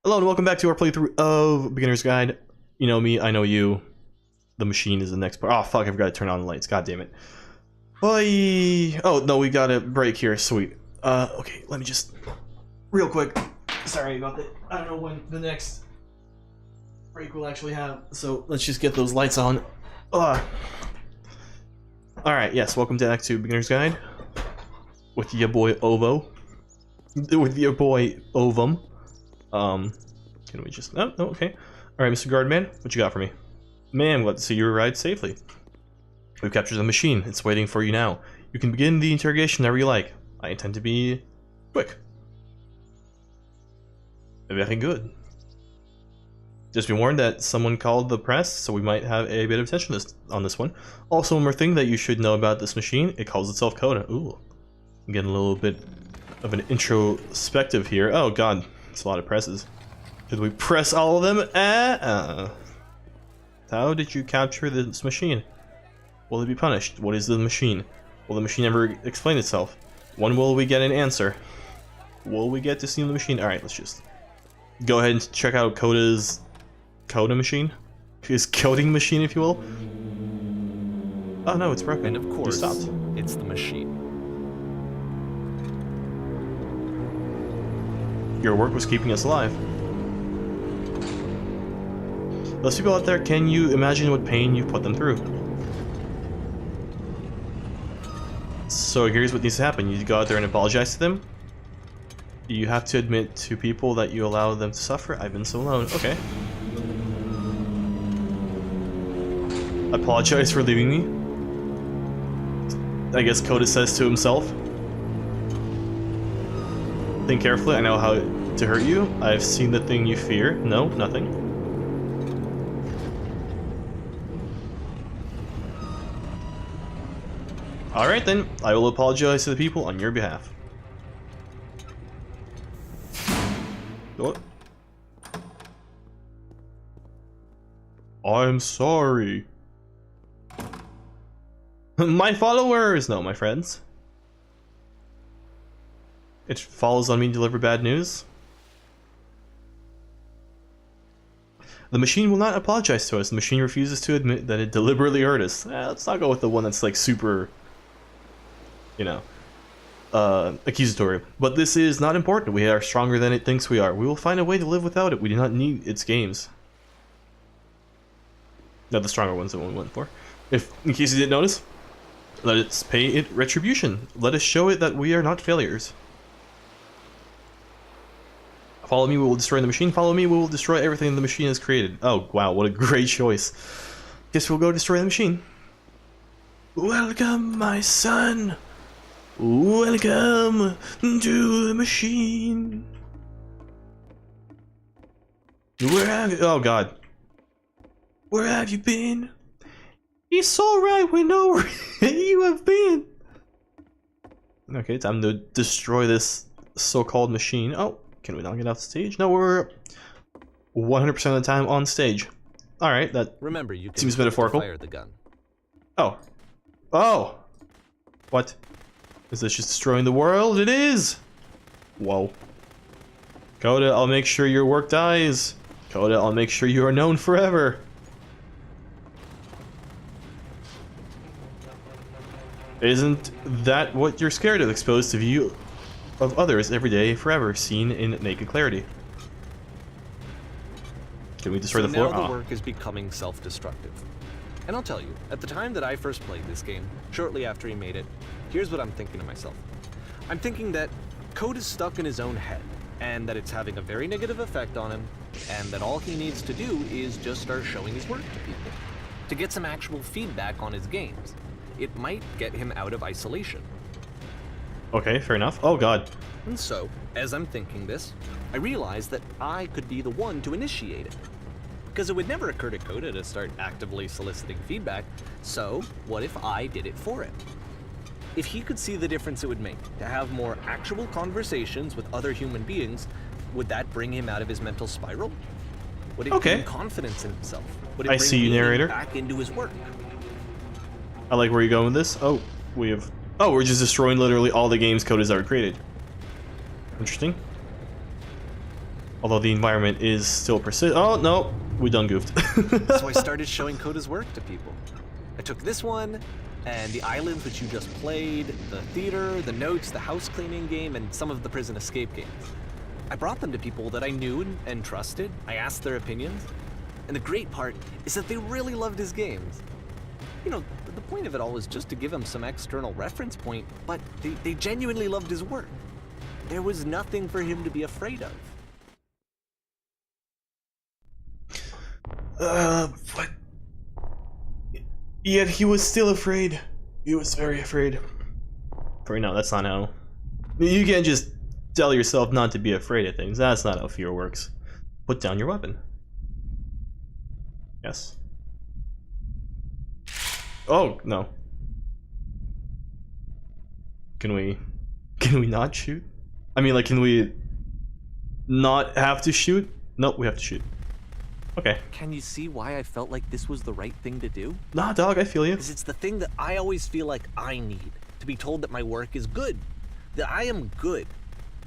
Hello and welcome back to our playthrough of Beginner's Guide. You know me, I know you. The machine is the next part. Oh fuck, I forgot to turn on the lights. God damn it. Oy. Oh no, we got a break here. Sweet. Okay, let me just real quick. Sorry about that. I don't know when the next break we'll actually have. So let's just get those lights on. Alright, yes, welcome back to Beginner's Guide. With your boy Ovo. With your boy Ovum. Can we just... Oh, okay. Alright, Mr. Guardman, what you got for me? Ma'am, glad to see you arrived safely. We've captured the machine. It's waiting for you now. You can begin the interrogation whenever you like. I intend to be quick. Very good. Just be warned that someone called the press, so we might have a bit of attention on this one. Also, one more thing that you should know about this machine, it calls itself Coda. Ooh. I'm getting a little bit of an introspective here. Oh god, it's a lot of presses. Did we press all of them? How did you capture this machine? Will it be punished? What is the machine? Will the machine ever explain itself? When will we get an answer? Will we get to see the machine? Alright, let's just go ahead and check out Coda's Coda machine. His coding machine, if you will. Oh no, it's broken. And of course, stopped. it's the machine. Your work was keeping us alive. Those people out there, can you imagine what pain you've put them through? So here's what needs to happen. You go out there and apologize to them. You have to admit to people that you allow them to suffer. I've been so alone. Okay. Apologize for leaving me. I guess Coda says to himself. Think carefully. I know how to hurt you. I've seen the thing you fear. No, nothing. Alright then, I will apologize to the people on your behalf. What? I'm sorry. My followers! No, my friends. It falls on me to deliver bad news. The machine will not apologize to us. The machine refuses to admit that it deliberately hurt us. Let's not go with the one that's like super... you know, accusatory. But this is not important. We are stronger than it thinks we are. We will find a way to live without it. We do not need its games. Not the stronger ones that we went for. If, in case you didn't notice, let us pay it retribution. Let us show it that we are not failures. Follow me, we will destroy the machine. Follow me, we will destroy everything the machine has created. Oh, wow, what a great choice. Guess we'll go destroy the machine. Welcome, my son. Welcome to the machine. Where have you? Oh god. Where have you been? It's alright, we know where you have been. Okay, time to destroy this so-called machine. Oh, can we not get off the stage? No, we're 100% of the time on stage. Alright, that Remember, you can seems metaphorical. fire the gun. Oh. Oh! What? Is this just destroying the world? It is! Whoa. Coda, I'll make sure your work dies. Coda, I'll make sure you are known forever. Isn't that what you're scared of? Exposed to view of others every day, forever, seen in naked clarity. Can we destroy the floor? Now the work is becoming self-destructive. And I'll tell you, at the time that I first played this game, shortly after he made it, here's what I'm thinking to myself. I'm thinking that Code is stuck in his own head, and that it's having a very negative effect on him, and that all he needs to do is just start showing his work to people, to get some actual feedback on his games. It might get him out of isolation. Okay, fair enough. Oh god. And so, as I'm thinking this, I realize that I could be the one to initiate it. Because it would never occur to Coda to start actively soliciting feedback, so what if I did it for him? If he could see the difference it would make to have more actual conversations with other human beings, would that bring him out of his mental spiral? Would it give him confidence in himself? Would it bring him narrator. back into his work? I like where you're going with this. Oh, we have... Oh, we're just destroying literally all the games Coda's ever created. Interesting. Although the environment is still persistent. Oh, no. We done goofed. So I started showing Coda's work to people. I took this one, and the islands which you just played, the theater, the notes, the house cleaning game, and some of the prison escape games. I brought them to people that I knew and trusted. I asked their opinions. And the great part is that they really loved his games. You know, the point of it all was just to give him some external reference point, but they genuinely loved his work. There was nothing for him to be afraid of. What? Yet he was still afraid. He was very afraid. Right now, that's not how. You can't just tell yourself not to be afraid of things. That's not how fear works. Put down your weapon. Yes. Oh, no. Can we not shoot? I mean, like, can we not have to shoot? Nope, we have to shoot. Okay. Can you see why I felt like this was the right thing to do? Nah, dog, I feel you. Because it's the thing that I always feel like I need, to be told that my work is good, that I am good.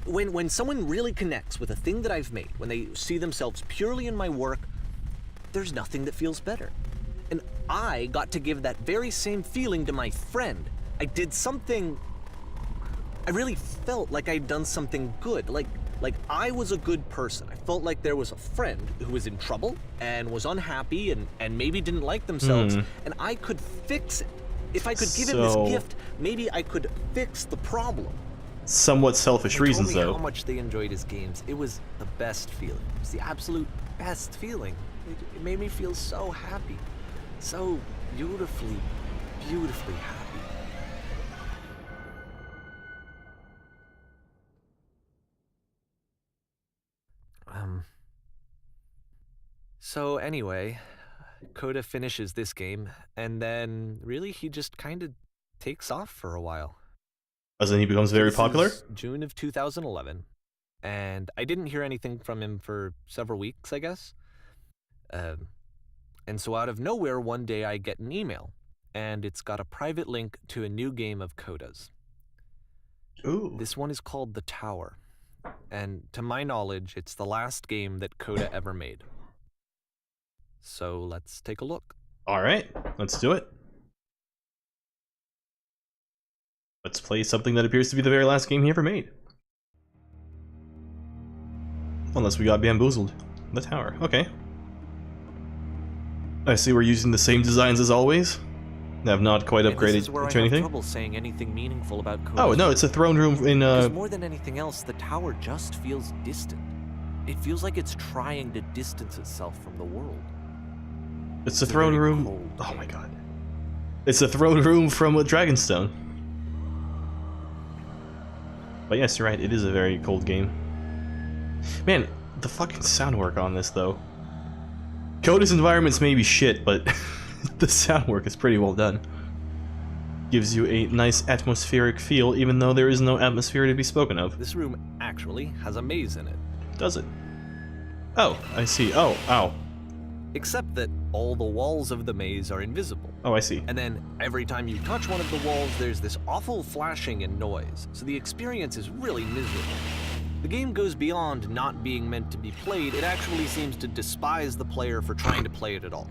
When someone really connects with a thing that I've made, when they see themselves purely in my work, there's nothing that feels better. And I got to give that very same feeling to my friend. I did something, I really felt like I'd done something good, like I was a good person. I felt like there was a friend who was in trouble and was unhappy and maybe didn't like themselves, and I could fix it. If I could give him this gift, maybe I could fix the problem. Somewhat selfish reasons, They told me though. how much they enjoyed his games. It was the best feeling. It was the absolute best feeling. It made me feel so happy. So beautifully, beautifully happy. So anyway, Coda finishes this game, and then really he just kind of takes off for a while. As in, he becomes very This popular? is June of 2011, and I didn't hear anything from him for several weeks, I guess. And so out of nowhere, one day I get an email, and it's got a private link to a new game of Coda's. Ooh. This one is called The Tower, and to my knowledge, it's the last game that Coda ever made. So let's take a look. Alright, let's do it. Let's play something that appears to be the very last game he ever made. Unless we got bamboozled. The tower, okay. I see we're using the same designs as always. Have not quite upgraded This is where to I have anything. trouble saying anything meaningful about Coda. Oh no, it's a throne room in Because more than anything else, the tower just feels distant. It feels like it's trying to distance itself from the world. it's a throne very room. cold Oh game. my god. It's a throne room from a Dragonstone. But yes, you're right, it is a very cold game. Man, the fucking sound work on this though. Coda's environments may be shit, but the sound work is pretty well done. Gives you a nice atmospheric feel, even though there is no atmosphere to be spoken of. This room actually has a maze in it. Does it? Oh, I see. Oh, ow. Except that all the walls of the maze are invisible. Oh, I see. And then every time you touch one of the walls, there's this awful flashing and noise, so the experience is really miserable. The game goes beyond not being meant to be played, it actually seems to despise the player for trying to play it at all.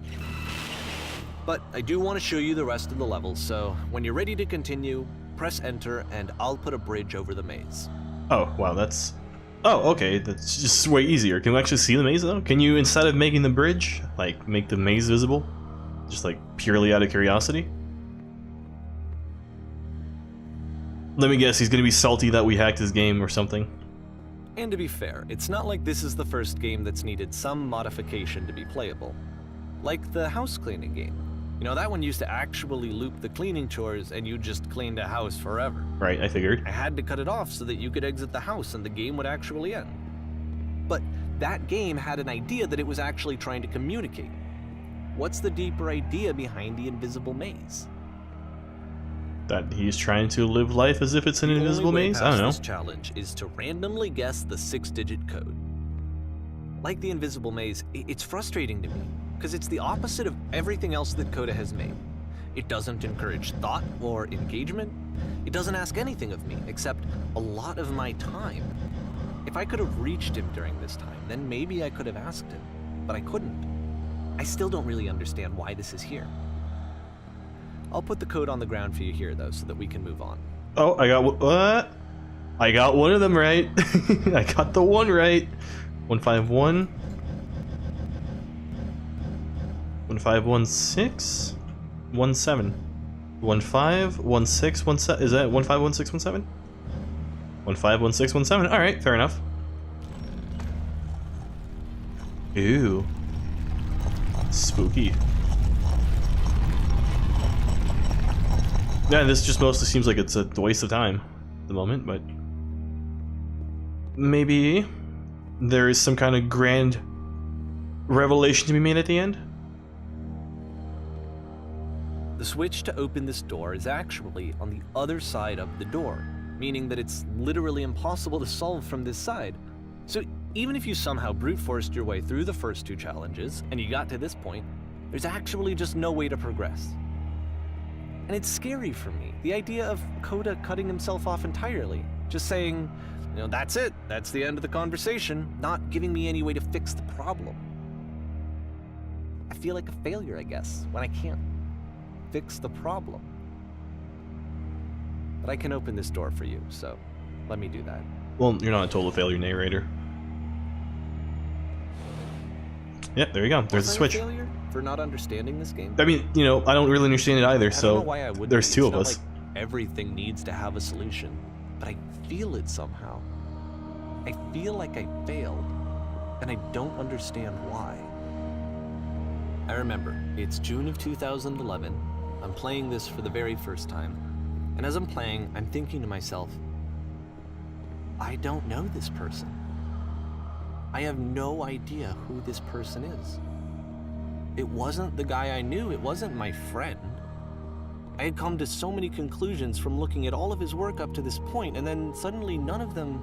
But I do want to show you the rest of the levels, so when you're ready to continue, press enter and I'll put a bridge over the maze. Oh, wow, that's... Oh, okay, that's just way easier. Can we actually see the maze, though? Can you, instead of making the bridge, like, make the maze visible? Just, like, purely out of curiosity? Let me guess, he's gonna be salty that we hacked his game or something. And to be fair, it's not like this is the first game that's needed some modification to be playable. Like the house cleaning game. You know, that one used to actually loop the cleaning chores and you just cleaned a house forever. Right, I figured. I had to cut it off so that you could exit the house and the game would actually end. But that game had an idea that it was actually trying to communicate. What's the deeper idea behind the invisible maze? That he's trying to live life as if it's an invisible maze? I don't know. This challenge is to randomly guess the 6-digit code. Like the invisible maze, it's frustrating to me, because it's the opposite of everything else that Coda has made. It doesn't encourage thought or engagement. It doesn't ask anything of me, except a lot of my time. If I could have reached him during this time, then maybe I could have asked him, but I couldn't. I still don't really understand why this is here. I'll put the code on the ground for you here, though, so that we can move on. Oh, I got what? I got one of them right. I got the one right. 151. 1516. 17. 151617. Is that 151617? 151617. All right, fair enough. Ooh, spooky. Yeah, this just mostly seems like it's a waste of time at the moment, but maybe there is some kind of grand revelation to be made at the end. The switch to open this door is actually on the other side of the door, meaning that it's literally impossible to solve from this side. So even if you somehow brute forced your way through the first 2 challenges and you got to this point, there's actually just no way to progress. And it's scary for me, the idea of Coda cutting himself off entirely, just saying, you know, that's it, that's the end of the conversation, not giving me any way to fix the problem. I feel like a failure, I guess, when I can't fix the problem. But I can open this door for you, so let me do that. Well, you're not a total failure narrator. Yeah, there you go. There's a switch. Failure for not understanding this game? I mean, you know, I don't really understand it either, so I don't know why I would. There's 2 of not us. Like everything needs to have a solution, but I feel it somehow. I feel like I failed, and I don't understand why. I remember, it's June of 2011. I'm playing this for the very first time, and as I'm playing, I'm thinking to myself, I don't know this person. I have no idea who this person is. It wasn't the guy I knew, it wasn't my friend. I had come to so many conclusions from looking at all of his work up to this point, and then suddenly none of them...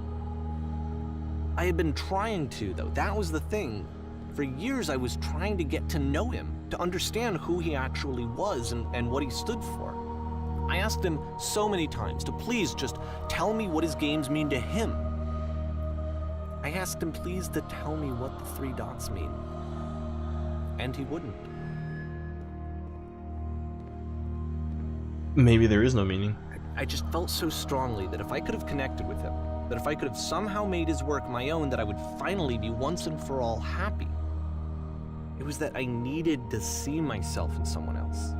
I had been trying to, though. That was the thing. For years I was trying to get to know him, to understand who he actually was and what he stood for. I asked him so many times to please just tell me what his games mean to him. I asked him please to tell me what the 3 dots mean. And he wouldn't. Maybe there is no meaning. I just felt so strongly that if I could have connected with him, that if I could have somehow made his work my own, that I would finally be once and for all happy. It was that I needed to see myself in someone else.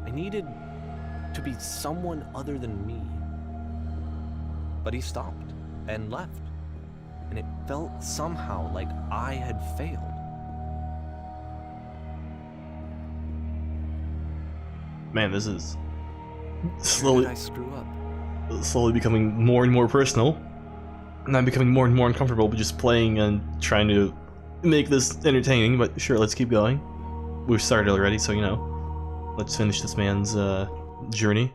I needed to be someone other than me. But he stopped and left. And it felt somehow like I had failed. Man, this is Where did I screw up? slowly becoming more and more personal. And I'm becoming more and more uncomfortable with just playing and trying to make this entertaining, but sure, let's keep going. We've started already, so you know. Let's finish this man's journey.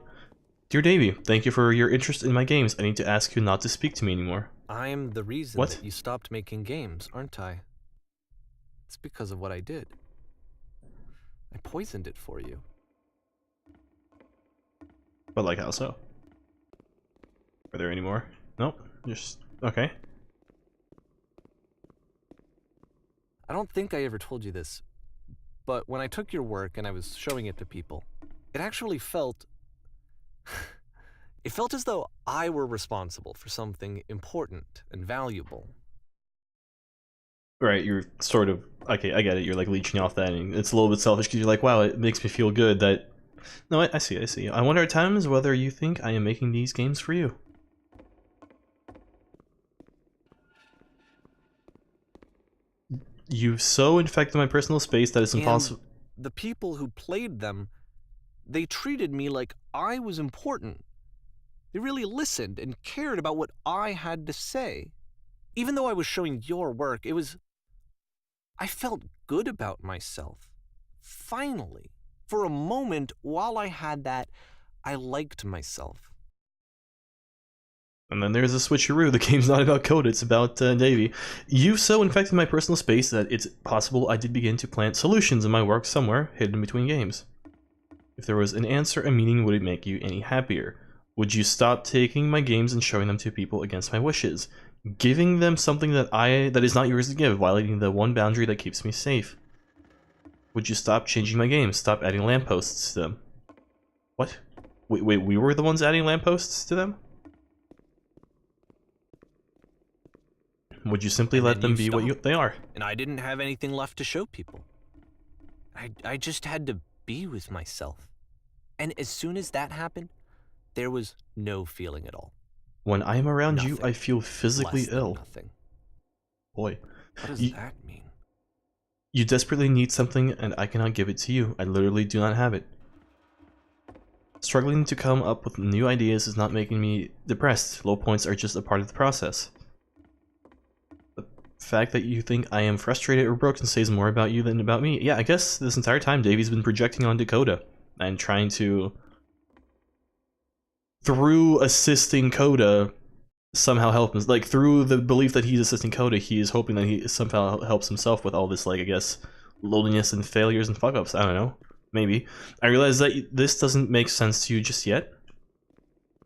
Dear Davey, thank you for your interest in my games. I need to ask you not to speak to me anymore. I'm the reason that you stopped making games, aren't I? It's because of what I did. I poisoned it for you. But like how so? Are there any more? Nope. Just okay. I don't think I ever told you this, but when I took your work and I was showing it to people, it actually felt... it felt as though I were responsible for something important and valuable. Right, you're sort of... Okay, I get it. You're like leeching off that, and it's a little bit selfish because you're like, wow, it makes me feel good that... No, I see. I wonder at times whether you think I am making these games for you. You've so infected my personal space that it's impossible. The people who played them, they treated me like I was important. They really listened and cared about what I had to say. Even though I was showing your work, it was... I felt good about myself. Finally. For a moment, while I had that, I liked myself. And then there's a switcheroo. The game's not about Coda, it's about Davey. You've so infected my personal space that it's possible I did begin to plant solutions in my work somewhere hidden between games. If there was an answer, a meaning, would it make you any happier? Would you stop taking my games and showing them to people against my wishes? Giving them something that is not yours to give, violating the one boundary that keeps me safe. Would you stop changing my game? Stop adding lampposts to them. What? Wait, we were the ones adding lampposts to them? Would you simply let them be what they are? And I didn't have anything left to show people. I just had to be with myself. And as soon as that happened, there was no feeling at all. When I'm around you, I feel physically ill. Nothing. Boy. What does that mean? You desperately need something, and I cannot give it to you. I literally do not have it. Struggling to come up with new ideas is not making me depressed. Low points are just a part of the process. The fact that you think I am frustrated or broken says more about you than about me. Yeah, I guess this entire time Davey's been projecting on Dakota and trying to, through assisting Coda, somehow help him. Like, through the belief that he's assisting Coda, he is hoping that he somehow helps himself with all this, like, I guess, loneliness and failures and fuck-ups. I don't know. Maybe. I realize that this doesn't make sense to you just yet,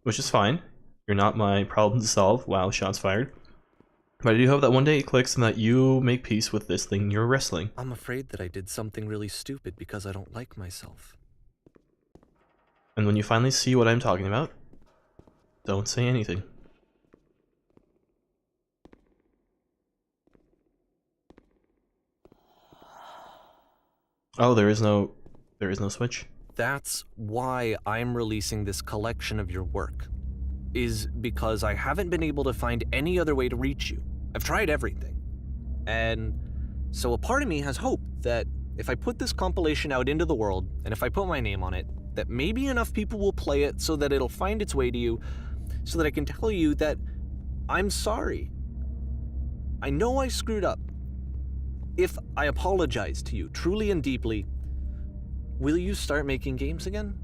which is fine. You're not my problem to solve. Wow, shots fired. But I do hope that one day it clicks and that you make peace with this thing you're wrestling. I'm afraid that I did something really stupid because I don't like myself. And when you finally see what I'm talking about, don't say anything. Oh, there is no switch. That's why I'm releasing this collection of your work, is because I haven't been able to find any other way to reach you. I've tried everything. And so a part of me has hope that if I put this compilation out into the world, and if I put my name on it, that maybe enough people will play it so that it'll find its way to you, so that I can tell you that I'm sorry. I know I screwed up. If I apologize to you truly and deeply, will you start making games again?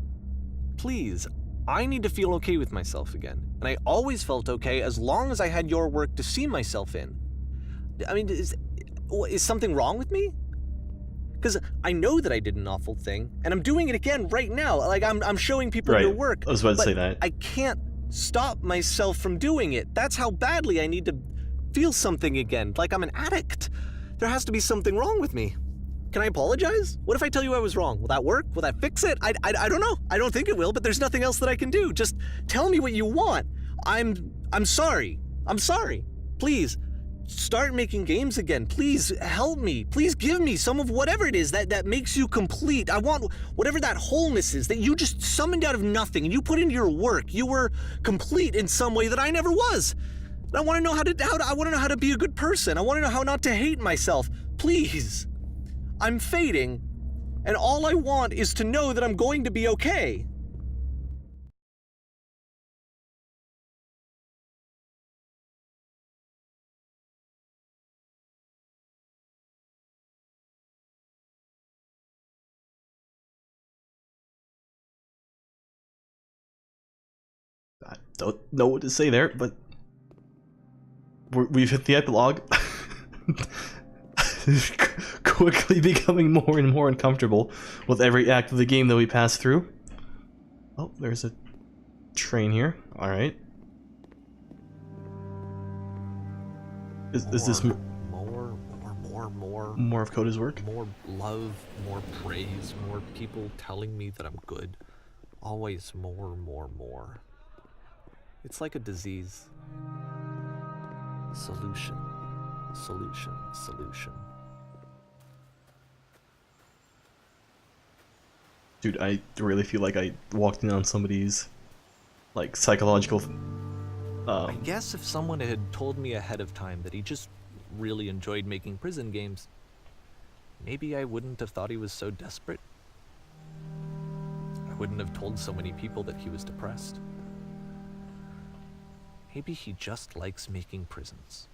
Please, I need to feel okay with myself again. And I always felt okay as long as I had your work to see myself in. I mean, is something wrong with me? Because I know that I did an awful thing, and I'm doing it again right now. Like, I'm showing people your work. I was about to say that. I can't stop myself from doing it. That's how badly I need to feel something again, like I'm an addict. There has to be something wrong with me. Can I apologize? What if I tell you I was wrong? Will that work? Will that fix it? I don't know. I don't think it will, but there's nothing else that I can do. Just tell me what you want. I'm sorry. I'm sorry. Please, start making games again. Please help me. Please give me some of whatever it is that makes you complete. I want whatever that wholeness is that you just summoned out of nothing and you put into your work. You were complete in some way that I never was. I want to know I want to know how to be a good person. I want to know how not to hate myself. Please. I'm fading, and all I want is to know that I'm going to be okay. I don't know what to say there, but we've hit the epilogue. Quickly becoming more and more uncomfortable with every act of the game that we pass through. Oh, there's a train here. Alright. Is this more of Coda's work? More love, more praise, more people telling me that I'm good. Always more. It's like a disease. Solution. Dude, I really feel like I walked in on somebody's, like, psychological... I guess if someone had told me ahead of time that he just really enjoyed making prison games, maybe I wouldn't have thought he was so desperate. I wouldn't have told so many people that he was depressed. Maybe he just likes making prisons.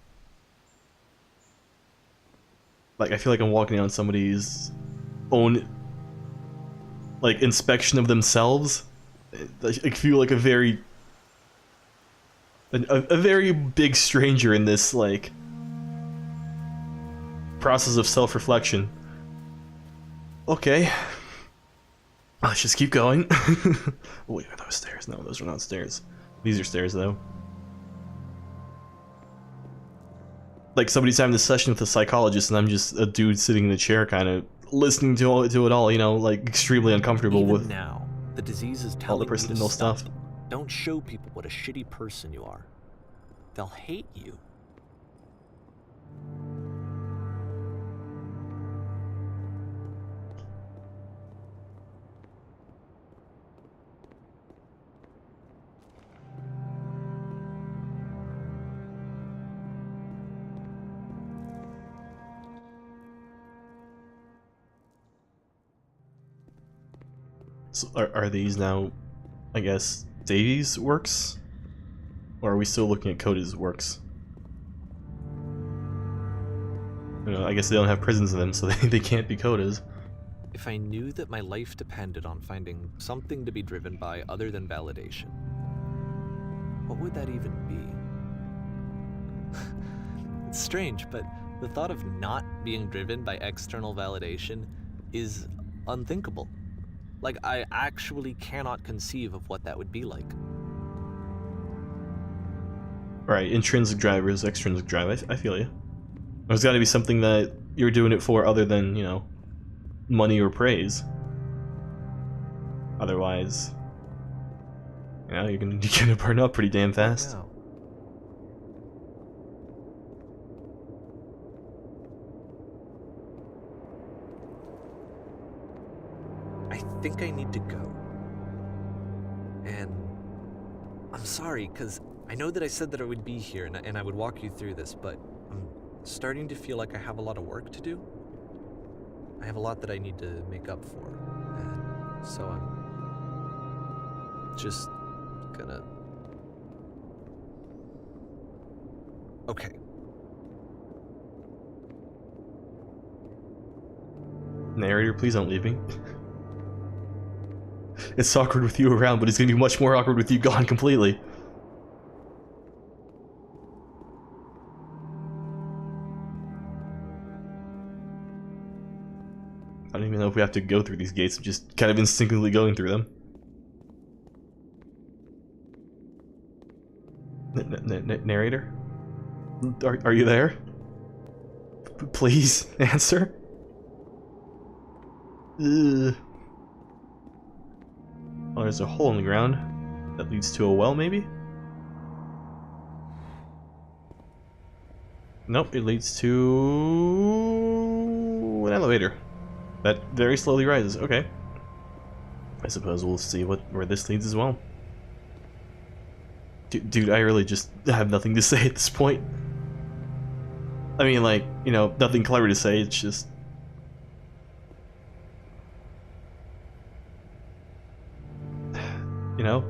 Like, I feel like I'm walking in on somebody's own, like, inspection of themselves. I feel like a very big stranger in this, like, process of self-reflection. Okay. Let's just keep going. Wait, are those stairs? No, those are not stairs. These are stairs, though. like somebody's having this session with a psychologist, and I'm just a dude sitting in a chair, kind of listening to it all. You know, like extremely uncomfortable Even with now, the disease is all telling the you personal to stop. stuff. Don't show people what a shitty person you are. They'll hate you. So are these now, I guess, Davies' works? Or are we still looking at Coda's works? You know, I guess they don't have prisons in them, so they can't be Coda's. If I knew that my life depended on finding something to be driven by other than validation, what would that even be? It's strange, but the thought of not being driven by external validation is unthinkable. Like, I actually cannot conceive of what that would be like. Right, intrinsic drive versus extrinsic drive, I feel you. There's gotta be something that you're doing it for other than, you know, money or praise. Otherwise, you know, you're gonna burn up pretty damn fast. No. I think I need to go. And I'm sorry, because I know that I said that I would be here and I would walk you through this, but I'm starting to feel like I have a lot of work to do. I have a lot that I need to make up for. And so I'm just gonna... Okay. Narrator, please don't leave me. It's awkward with you around, but it's gonna be much more awkward with you gone completely. I don't even know if we have to go through these gates, I'm just kind of instinctively going through them. Narrator? Are you there? Please, answer? Ugh. Oh, there's a hole in the ground that leads to a well, maybe? Nope, it leads to an elevator that very slowly rises. Okay, I suppose we'll see where this leads as well. Dude, I really just have nothing to say at this point. I mean, like, you know, nothing clever to say. It's just. You know?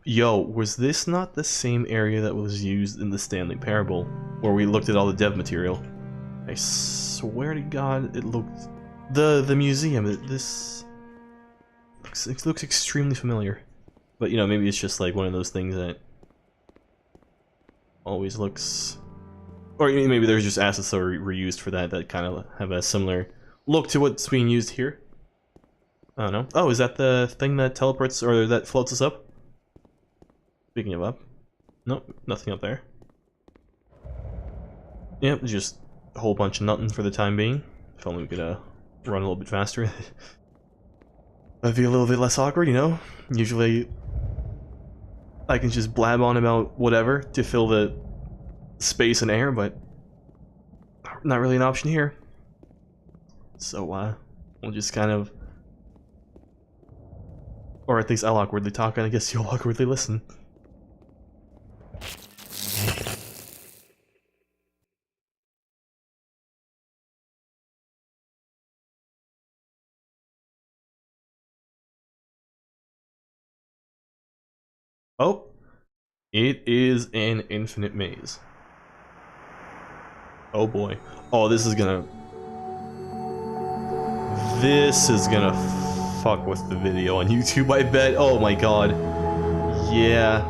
Yo, was this not the same area that was used in the Stanley Parable, where we looked at all the dev material? I swear to God, it looked... The museum, this... It looks extremely familiar. But, you know, maybe it's just like one of those things that always looks... Or maybe there's just assets that were reused for that kind of have a similar look to what's being used here. I don't know. Oh, is that the thing that teleports or that floats us up? Speaking of up. Nope, nothing up there. Yep, just a whole bunch of nothing for the time being. If only we could run a little bit faster. That'd be a little bit less awkward, you know? Usually I can just blab on about whatever to fill the space and air, but not really an option here. So, we'll just kind of... Or at least I'll awkwardly talk, and I guess you'll awkwardly listen. Oh! It is an infinite maze. Oh boy. Oh, this is gonna fuck with the video on YouTube, I bet. Oh my god. Yeah.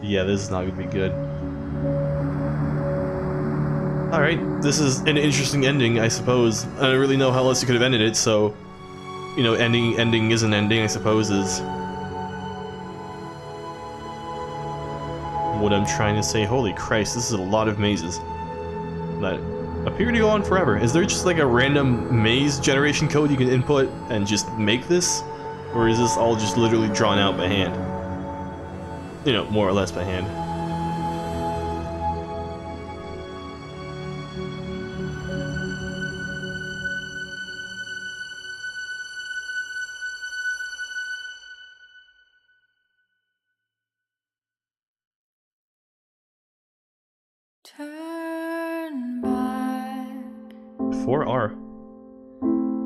Yeah, this is not gonna be good. Alright, this is an interesting ending, I suppose. I don't really know how else you could have ended it, so... You know, ending is an ending, I suppose, is... what I'm trying to say. Holy Christ, this is a lot of mazes that appear to go on forever. Is there just like a random maze generation code you can input and just make this? Or is this all just literally drawn out by hand? You know, more or less by hand. Turn back. 4R.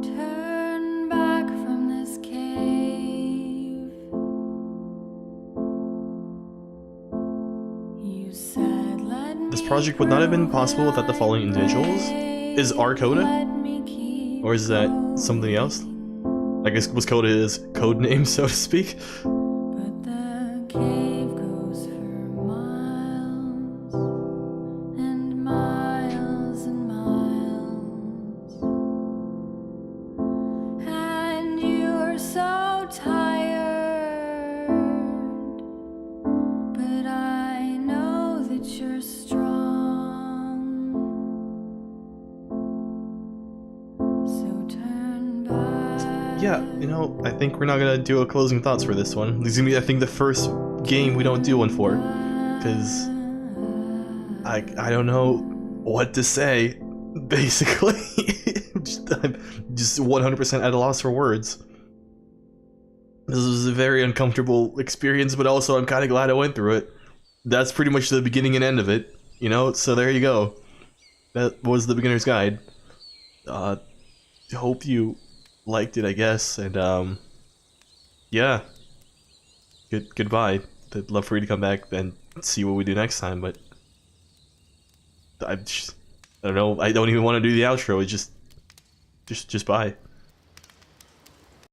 Turn back from this cave. You said let me. This project would not have been possible without the following individuals. Is R Coda? Or is that something else? I guess was Coda his code name, so to speak? But the cave goes for miles and miles and miles. And you're so tired. But I know that you're strong. So turn back. Yeah, you know, I think we're not gonna do a closing thoughts for this one. This is gonna be, I think, the first game we don't do one for. Because I don't know what to say, basically. I'm just 100% at a loss for words. This was a very uncomfortable experience, but also I'm kind of glad I went through it. That's pretty much the beginning and end of it, you know? So there you go. That was the beginner's guide. Hope you liked it, I guess, and yeah. Goodbye. I'd love for you to come back and see what we do next time, but I don't know. I don't even want to do the outro. It's just bye.